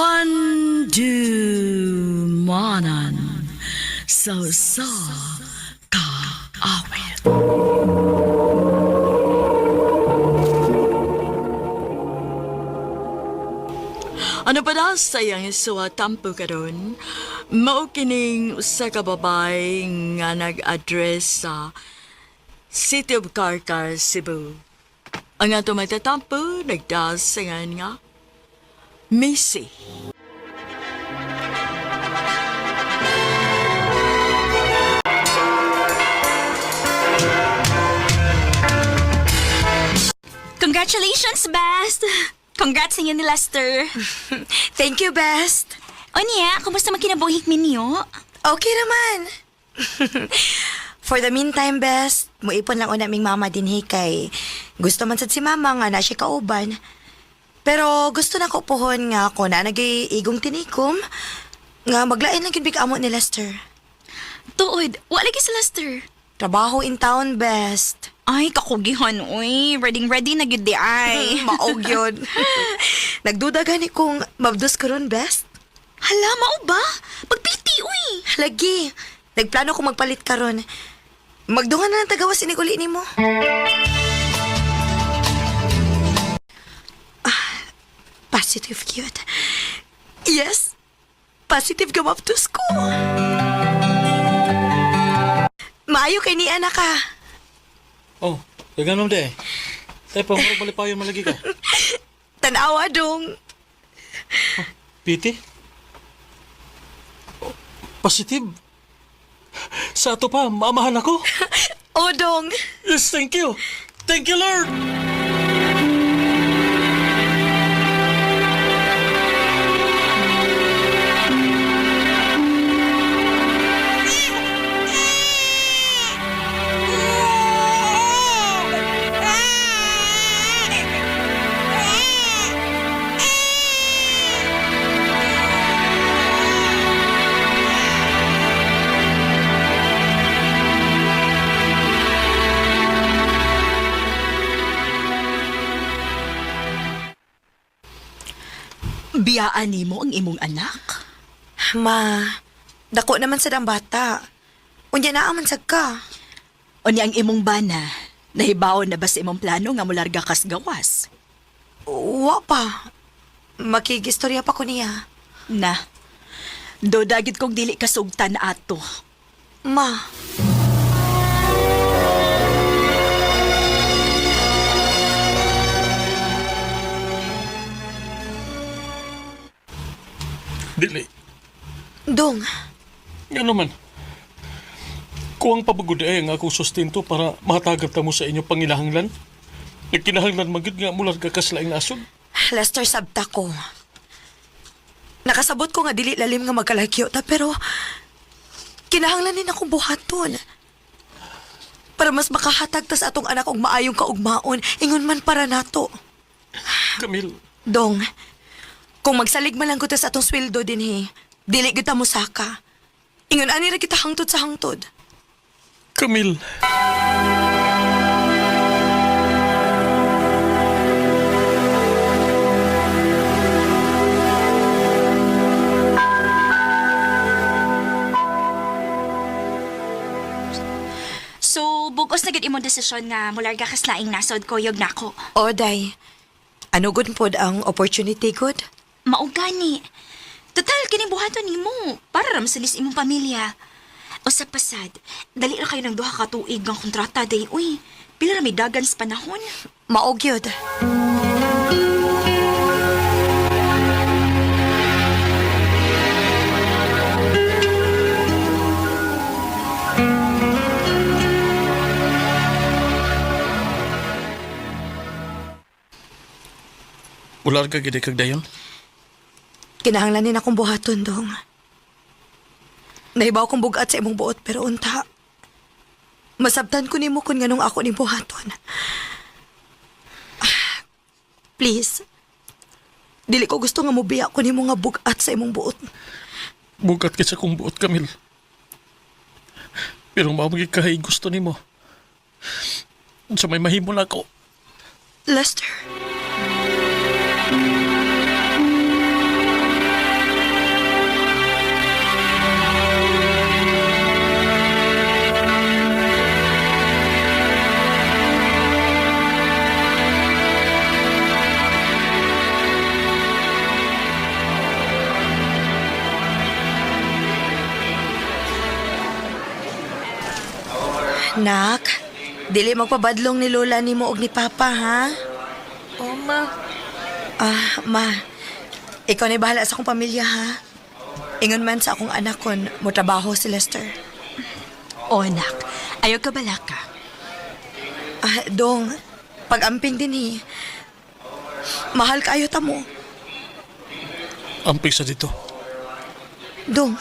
Handumanan sa kaawit. Ano pa na sayang suwa tampo karon? Mao kining usa ka babay nga nag-address sa City of Carcar, Cebu. Ang ato magtatampo nagdasangan nga Missy. Congratulations, Best! Congrats sa inyo ni Lester. Thank you, Best. O niya, kumusta magkinabuhik minyo? Okay naman. For the meantime, Best, muipon lang o naming mama din kay gusto man sad si mama nga na siya kauban. Pero gusto na ko pohon nga ako na nag-iigong tinikom nga maglain lang yun big amo ni Lester. Tuod, wala lagi si Lester. Trabaho in town, Best. Ay, kakugihan, uy. Ready na gid di ay. Maog yun. Nagduda gani kung mabdos ko ron, Best. Hala, mao ba? Pagpiti, uy. Lagi. Nagplano ko magpalit ka ron. Magdungan na ng tagawas iniguli ni mo. Positive cute. Yes. Positive gamaptos ko. Maayo kay ni anak ka. Oh, ganun de. Tay pa murag malipayon malagi ka. Tanawa dong. Piti? Oh, positive? Sa ato pa, maamahan ako? O dong. Yes, thank you. Thank you, Lord. Biyaan nimo ang imong anak. Ma, dako naman sa dang bata. Unya na aman sad ka. O ni ang imong bana, nahibaon na ba sa imong plano nga mularga kas gawas? Wa pa. Makigistorya pa ko niya. Na, dodagit kong dili kasugtan ato. Ma. Dili. Dong. Nga naman. Kuwang pabaguday ang akong sustento para mahatagat mo sa inyo pangilahanglan. Nagkinahanglan magid nga mularga kas laing nasod. Lester, sabta ko. Nakasabot ko nga dili lalim nga magkalagyo ta, pero kinahanglan din akong buhaton. Para mas makahatag ta sa atong anak og maayong kaugmaon, ingon man para nato. Camille. Dong, kung magsalig man lang ko ta sa atong sweldo din dili kita mo saka. Ingon ani ra kita hangtod sa hangtod. Camille. So, bugos na gid imong desisyon nga mularga kas laing nasod kuyog nako. Oday, ano gud pod ang opportunity good? Mao gani. Total kini buhaton nimo para ram sa imong pamilya. Usa pasad, dali ra kayo ng duha ka tuig ang kontrata day uy. Pila ra may dagan sa panahon. Maog yun. Mularga gid kag dayon. Kinahanglanin akong buhaton, Dong. Nahibaw kong bugat sa imong buot, pero unta. Masabtan ko nimo kun nganong ako ni buhaton. Please. Dili ko gusto nga mubiya ko nimo nga bugat sa imong buot. Bugat ka sa kong buot, Camille. Pero mamagig kahay gusto nimo. Sa may mahimo na ako. Lester. Nak, dili magpabadlong ni Lola ni mo og ni Papa, ha? O, ma. Ma, ikaw na bahala sa akong pamilya, ha? Ingon man sa akong anak kon mo trabaho si Lester. O anak, ayaw ka bala ka. Dong, pag-amping din, mahal kayo ta mo. Amping sa dito. Dong,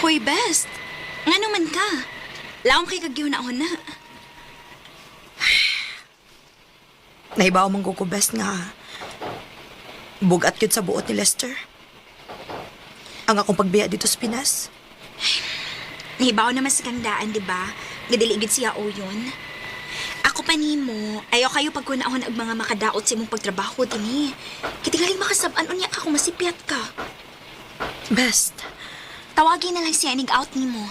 Hoy, best. Nga naman ka. Laong kay kagyaw na ako na. nahibaw mong best nga bugat yun sa buot ni Lester. Ang akong pagbiya dito sa Pinas. Nahibaw naman sa kangdaan, di ba? Gadiligid siya o yun. Ako pa nimo, ayaw kayo pagkunahon ang mga makadaot sa imong pagtrabaho din Kitingaling makasab-an unya ka kung masipyat ka. Best, Tawagin na lang siya out nimo.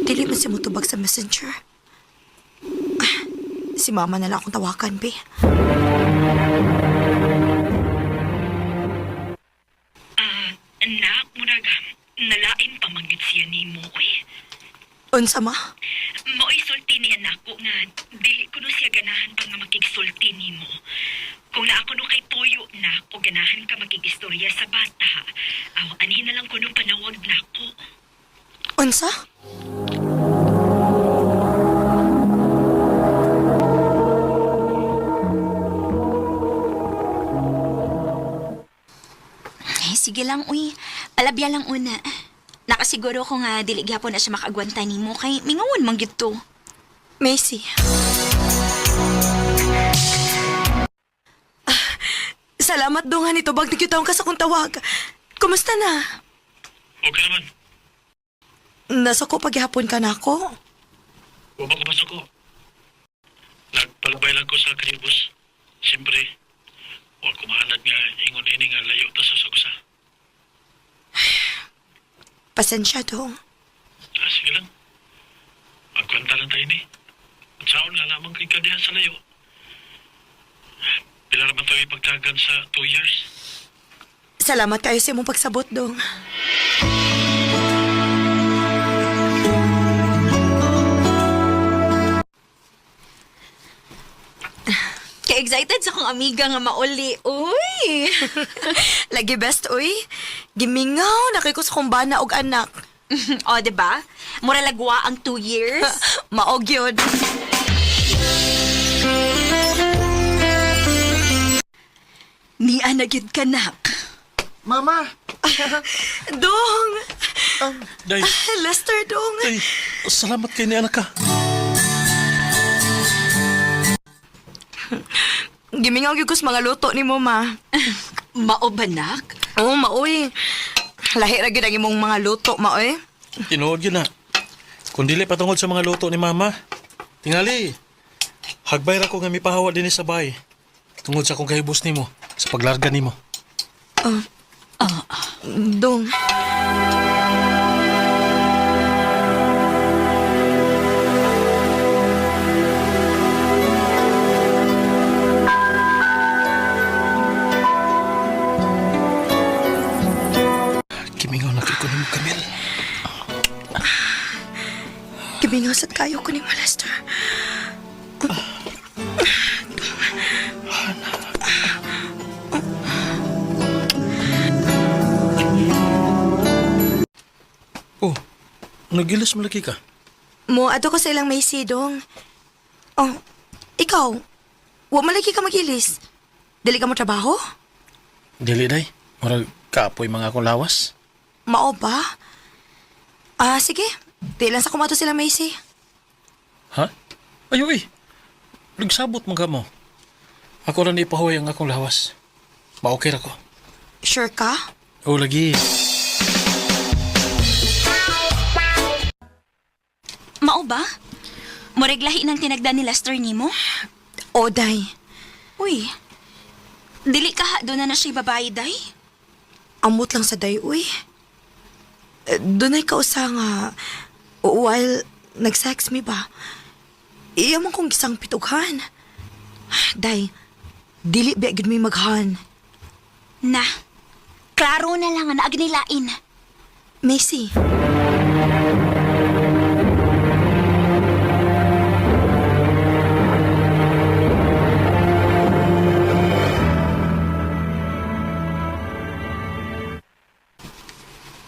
dili man si mo tubag sa messenger. Si mama na lang akong tawakan, be. Anak, murag, nalain pa manggit siya ni mo, Unsa ma? Mao'y sulti niya nako nga, dili ko no siya ganahan pa nga makigsulti ni mo. Kung naa ko no kay Toyo na, o ganahan ka makigistorya sa bata, anhin na lang ko no panawag nako. Unsa? Sige lang, uy. Alabya lang una. Nakasiguro ko nga dili gyapon na siya makaagwanta nimo kay mingawon man gyud to. Macy. Salamat dong, nito bag nikitaon ka sa kong tawag. Kumusta na? Okay naman. Nasa ko paghihapon ka na ako. Huwag ko pasok ko. Nagpalabay lang ko sa kanibus. Siyempre, huwag kumahanad nga ingon ini nga layo ta sa sugusa. Pasensya dong. Sige lang. Magkwenta lang tayo ni. At saan nga lamang kay kadihan sa layo. Pila naman tayo ipagtagan sa 2 years. Salamat kayo sa imong pagsabot dong. Ka-excited sa kong amiga nga mauli. Uy! Lagi best, uy. Gimingaw, nakay ko sa kong bana og anak. O, diba? Mura lagwa ang 2 years. Maog yun. Ni anagid ka, nak. Mama! Dong! Day, Lester, dong. day, salamat kay ni anak ka. Gimingaw gyud ko sa mga luto ni mo, ma. Mao ba, nak? Oo, maoy. Lahi ra gyud ang imong mga luto, maoy. Tinuod yun na. Kung dili patungod sa mga luto ni mama, tingali. Hagbay ra ko nga mipahawa din sa bay. Tungod sa kong kahibos ni mo, sa paglarga ni mo. Dong. Kimingaw na kay ko ni mo, Camille. Gimingaw sad kayo ko ni mo, Lester. Oh, nagilas malaki ka. Mo, ato ko sa ilang may sidong. Oh, ikaw, wa malagi ka magilis. Dili ka mo trabaho? Dili, day. Marag kapoy mga akong lawas. Mao ba? Sige. Di lang sa kumato sila Macy. Ha? Ayo eh. Nagsabot mga mo. Ako rin ipahuay ang akong lawas. Ma-okay ra ko. Sure ka? O, lagi. Mao ba? Mureglahi ng tinagdan ni Lester nimo? Oday. Uy, dili ka doon na siya babae, day? Amot lang sa day, uy. Dunay ka usa nga, while nag-sex me ba, iya man kong gisang pitughan. Day, dili ba gid may maghan. Na, klaro na lang nga naagnilain. Macy.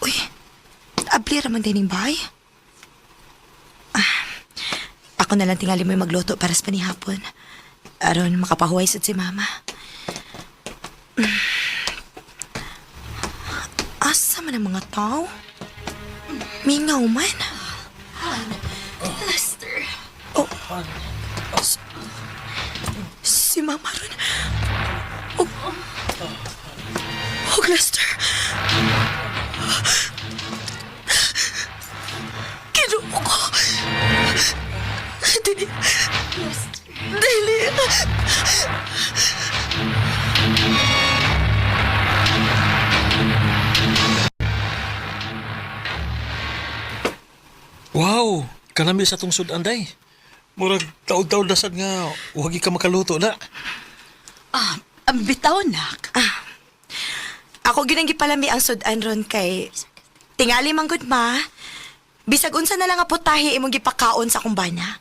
Uy, abli raman din yung bahay. Ako na lang tingali mo yung magluto para sa panihapon. Aron makapahuway sad si mama. Asa man ang mga tao? Mingaw man. Lester. Oh. Si mama ron. Oh. Oh, Lester. Kinuha ko. Dili. Dili. Wow, kanami sa tong sudan day. Murag taod-taod dasad nga wagi ka makaluto na. Ang bitaw, nak. Ako ginang gipalami ang sudan ron kay tingali manggod ma. Bisag unsa na lang nga putahe imong gipakaon sa kumbana.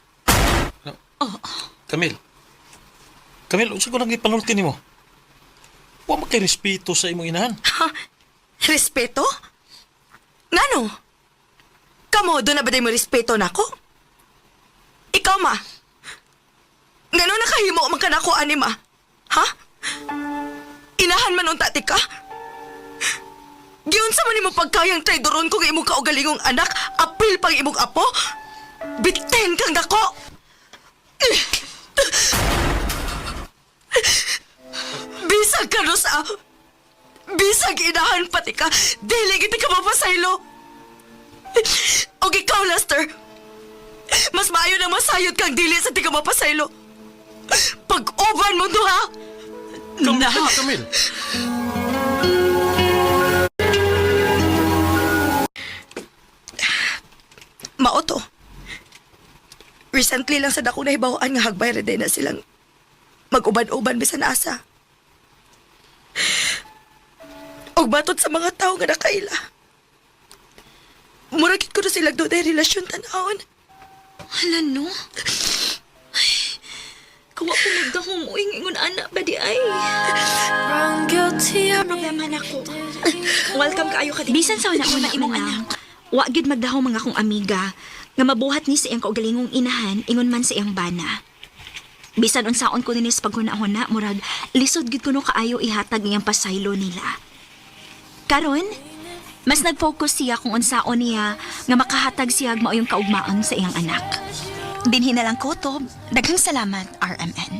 Camille. Camille, unsa ko lang ipanulti nimo? Wa man kay respeto sa imong inahan. Ha? Respeto? Ngano? Kamo, doon na ba mo respeto nako? Ikaw, ma? Ngano nakahimo man ka nako, ani, ma? Ha? Inahan man unta ti ka? Giyon sa man imong pagkayang traidoron kung imong kaugalingong anak, apil pang imong apo? Bitin kang dako! Bisag ka no sa... Bisag inahan pati ka, dili kita ka mapasaylo. Og ikaw, Lester, mas maayo na masayod kang dili sa di ka mapasaylo. Pag-uban mo to, ha? Camille. Mao to. Recently lang sa dako na hibawaan nga hagbay reday na silang mag-uban-uban bisan asa. Og batot sa mga tao nga nakaila. Muragit ko na silang doon ay relasyon tanawon. Hala, no? Ay, kawa ko magdahong uwing ingon anak ba di ay? Problema na ko. Welcome kaayo ka din. Bisan sa una-una imong anak. Wa gid magdahaw mga kong amiga nga mabuhat ni sa iyang kaugalingong inahan ingon man sa iyang bana. Bisan unsaon ko nini sa paghuna-huna murag lisod gid kuno kaayo ihatag iyang pasaylo nila. Karon, mas nag-focus siya kung unsaon niya nga makahatag siya mauyong kaugmaon sa iyang anak. Dinhi na lang ko to. Daghang salamat, RMN.